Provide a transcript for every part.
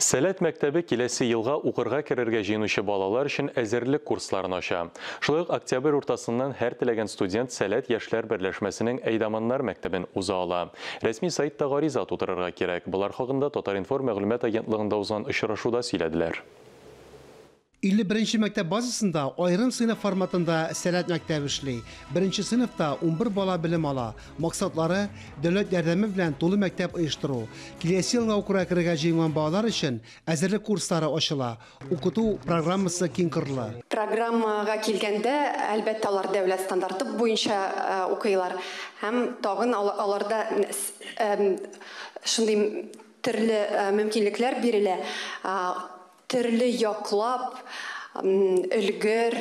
Сәләт мәктәбе киләсе елга укырга керергә җыенучы балалар өчен әзерлек курсларын ача. Шулай ук октябрь уртасыннан һәр теләгән студент Сәләт яшьләр берләшмәсенең Әйдаманнар мәктәбен уза ала. Рәсми сайтта гариза тутырырга кирәк. Булар хакында Татар-Информ мәгълүмат агентлыгында узган очрашуда сөйләделәр. 51-нче мәктәп базасында айрым сыйныф форматында Сәләт мәктәбе эшли. 1-нче сыйныфта 11 бала белем ала. Максатлары дәүләт ярдәме белән тулы мәктәп оештыру. Киләсе елга укырга керергә җыенган балалар өчен әзерлек курслары ачыла. Укыту программасы киң кырлы. Программага килгәндә, әлбәттә, алар дәүләт стандарты буенча укыйлар. Һәм тагын аларда шундый төрле мөмкинлекләр бирелә. Төрле яклап, өлгер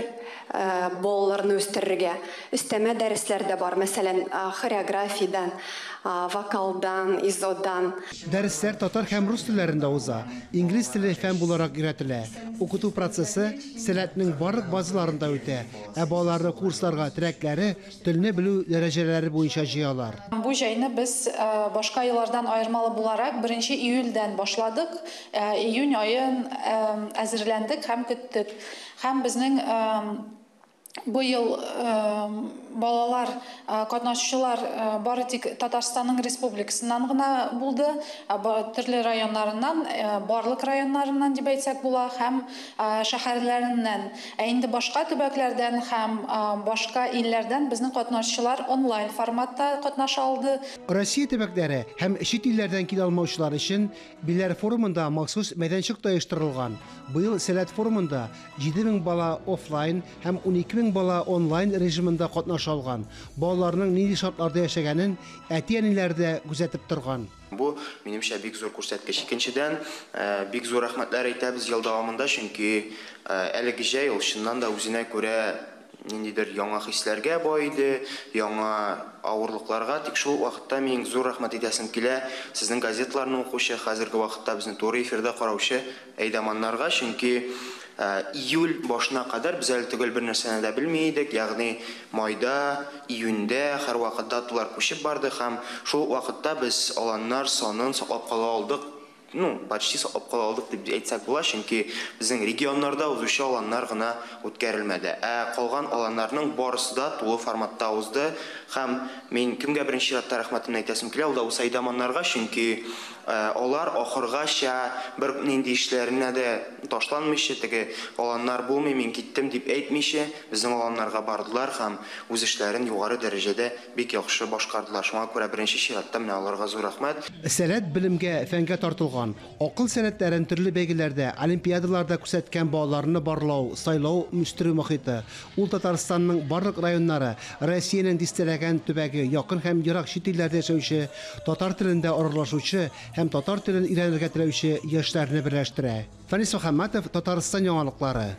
балаларны үстерергә. Өстәмә дәресләр дә бар, мәсәлән, хореографиядан, вокалдан, изодан. Дәресләр татар һәм рус телләрендә уза. Инглиз теле фән буларак өйрәтелә. Укыту процессы Сәләтнең барлык базаларында үтә. Ә балаларны курсларга терәкләре, телне белү дәрәҗәләре буенча җыялар. Бу җәйне без башка еллардан аермалы буларак 1 июльдән башладык. Июнь айын әзерләндек һәм көттек. Һәм безнең бу ел балалар, катнашучылар бары тик Татарстанның республикасыннан гына булды. Төрле районнарыннан, барлык районнарыннан дип әйтсәк була, һәм шәһәрләреннән. Инде башка төбәкләрдән һәм башка илләрдән безнең катнашучылар онлайн форматта катнаша алды. Россия төбәкләре һәм чит илләрдән килә алмаучылар өчен Билләр форумында махсус мәйданчык та оештырылган. Быел Сәләт форумында 7000 бала офлайн һәм 12000 бала онлайн режимында катнаша алган. Балаларның нинди шартларда яшәгәнен әти-әниләр дә күзәтеп торган. Бу минемчә бик зур күрсәткеч. Икенчедән, бик зур рәхмәтләр әйтәбез ел дәвамында, чөнки әлеге җәй ул чыннан да үзенә күрә ниндидер яңа хисләргә бай иде, яңа авырлыкларга. Тик шул вакытта мин зур рәхмәт итәсем килә сезнең газетларны укучы, хәзерге вакытта безне туры эфирдә караучы Әйдаманнарга, чөнки июль башына кадәр без әле түгел бер нәрсәне дә белми идек, ягъни майда, июньдә һәрвакыт даталар күчеп барды һәм шул вакытта без аланнар санын саклап кала алдык. Почти саклап кала алдык дип әйтсәк була, чөнки безнең регионнарда узучы аланнар гына үткәрелмәде. Калган аланнарның барысы да тулы форматта узды һәм мин кемгә беренче чиратта рәхмәтемне әйтәсем килә, ул да Әйдаманнарга, чөнки алар ахыргача бер нинди эшләренә дә ташланмыйча, теге аланнар булмый, мин киттем дип әйтмичә, безнең аланнарга бардылар һәм үз эшләрен югары дәрәҗәдә бик яхшы башкардылар. Шуңа күрә беренче чиратта менә аларга зур рәхмәт. Сәләт белемгә, фәнгә тартылган. Акыл сәләтләрен төрле бәйгеләрдә, олимпиадаларда күрсәткән балаларны барлау, сайлау, үстерү мохиты. Ул Татарстанның барлык районнары, Россиянең дистәләгән төбәге, якын һәм ерак чит илләрдә яшәүче, татар телендә аралашучы һәм татар телен өйрәнергә теләүче яшьләрне берләштерә. Фәнис Мөхәммәтов, Татарстан яңалыклары.